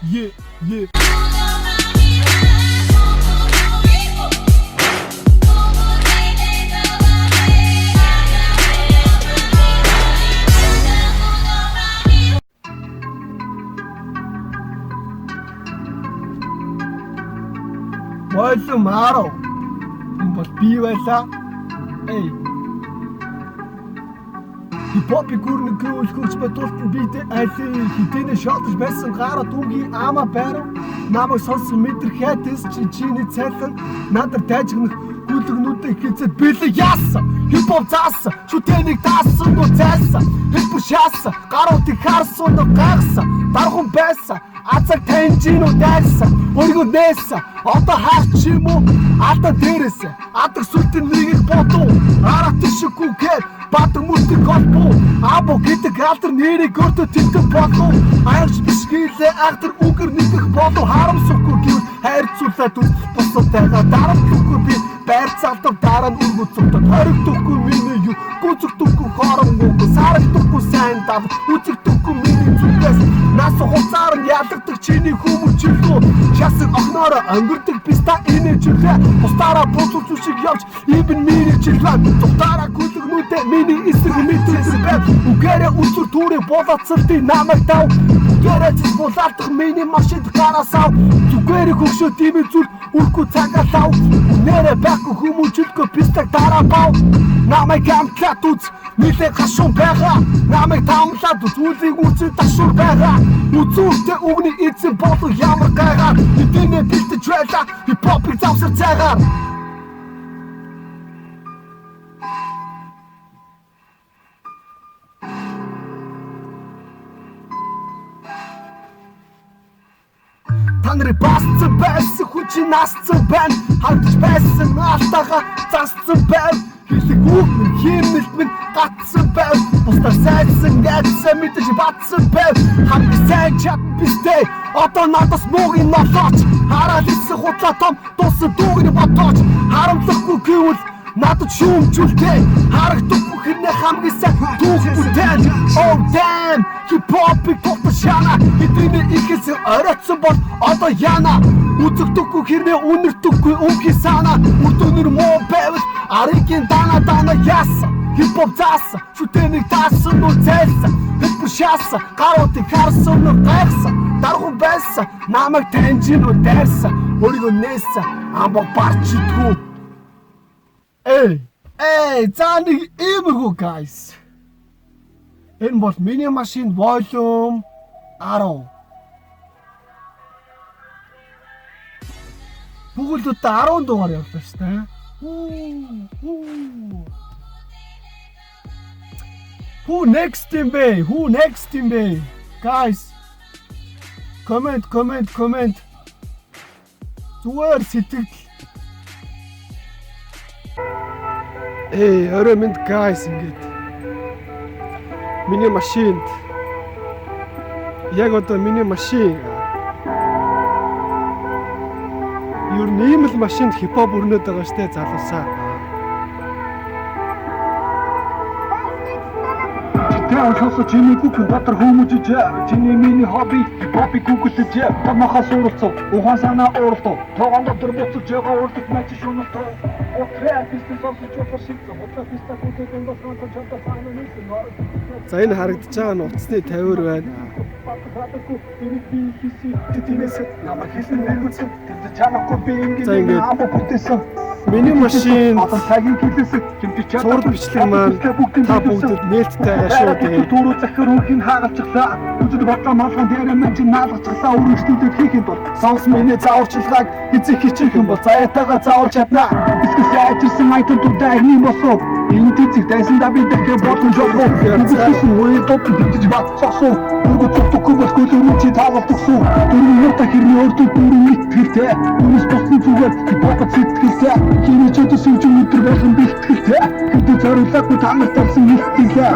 Yeah, yeah. Болсон маарав. Энэ бол би байлаа. Эй. Хипхопыг гүрнэ гэвэл хөгж батуултан бидээ айлын хитэнэ шатж байсан гараа дүнгийн ама байрав. Намайг сонсон мэдэр хайтас чиний цайлан надад дайжгнах гүлгнүүдээ хизээд бэлээ яасан. Хипхоп заасан, шүтэнийг даасан нөө зайсан. Хэлбэр шаасан, гаруудыг харсан нөө гайхсан. Дархан байсан, азар таньжинуу дайсан. Өргөө нээсэн, одоо хаач юм уу? Ата дээрээсээ, адаг сүлтэн нэгийг бодов. Араа тишгүүгээр бадаг мөртөг голбоо. Або гэдэг алдар нэрийг өртөө тэтг болов. Аярч биш гэлээ агдар үгэр нэгэх болов. Харамсахгүй гэвэл хайрцуулаад үз босоотайгаа дарамтлахгүй би байр цаалтав дараа нь үргүү цогтод хоригдохгүй миний юу гүцэгдэхгүй хооронгоо сарагдахгүй сайн дав үзэгдэхгүй миний зүгээс нас хуцаар нь ялдаг чиний хүмүүжлөө шасаг огноороо өнгөрдөг биста инээжлээ бусдаараа бузууч шиг явж ибн миний жилван тухтаараа гүлгнүүдээ миний эсрэг мэдэрсэн байв үгээрээ үзүр түүрээ болоцолтын намайг тав үгээрээ зис булаалтах миний машинд гараасав зүгээрээ хөгшөө димээ зүр үргүй цагаалав нэрэ байхгүй хүмүүжлэхгүй бистаг дараа бав намайг амтлаад үз нилээ гашуун байгаа намайг таамлаад үз үлийг үзэн ташуур байгаа үзүүртэй үгний эзэн болов ямар гайгаар хэдийнэ бэлтэж байлаа хипхопыг завсар цагаар Танры басцсан байсан хүчин насцсан байна хардж байсан алтаага засцсан байв хэлэг үг минь химнэлт минь гатсан байв бусдаар сайдсан гадсан мэдэж батсан байв хамгийн сайн чадна бистэй одоо надаас муугийн нолооч хараад ирсэн хутлаа том дууссан дүүгний ботооч харамлахгүй гэвэл надад шүүмжүүлтэй харагдахгүй хэрнээ хамгийн сайн түүхбүтэн oh damn хипхопыг тотошана хэдийнэ ихэс оройтсон бол одоо яана үзэгдэхгүй хэрнээ үнэрдэхгүй өмхий сана үрдөнөр муу байвал аригийн дана яасан хипхоп заасан шүтэнийг даасан нөө зайлсан хэлбэр шаасан гаруудыг харсан нөө гайхсан дархан байсан намайг таньжин нөө дайрсан өөрийгөө нээсэн амбо барчидгүй Эй, за нэг иймэрхүү guys. Энэ бол миний машин volume 10. Бүгд 10 дугаар явлаа шүү дээ. Who next in bay? Who next in bay? Guys. Comment. Зүгээр сэтгэл. Эй, орой минь guys ингээд. Миний машинд яг одоо миний машин ер нь ийм л машинд хипхоп өрнөд байгаа штэ залуусаа. Тээн хосо чиний бүхэн дотор хүмүүжиж чиний миний хобби хипхопыг гүгэлж томхоо суралцав ухаан санаа ууртав тоогоон дотор буцаж байгаа урдч мач шуналтав За энэ харагдаж байгаа нь утасны 50 байна. За ингээд миний машин зураг бичлэг маань та бүгдэд нээлттэй байгаа шүү дээ. Түрүү захир хүүхийн хаагалцглаа. Үзэл бодлоо малган дээр мэн чинь наалгацглаа өргөжлүүдэд хийх юм бол сонс миний зааварчилгааг эзэх хийчих юм бол заяатайгаа заавар чадна. Яачирсан айтан дутаа ийм босоо энэ тийцэг дайсандаа би дахиад болон жоо гэсэн үеийг тотч битэж батцсан бүгд тотхгүй болохгүй юм чи таавалдсан дөрөв юута хэрний өөртөө дөрөв итгэлтэй хүмүүс босны зүгээр хипхоп сэтгэлтэй чиний ч өдөр сүнж өдөр байх юм бэлтгэлтэй хэдий зориулаагүй тамарталсан итгэлтэй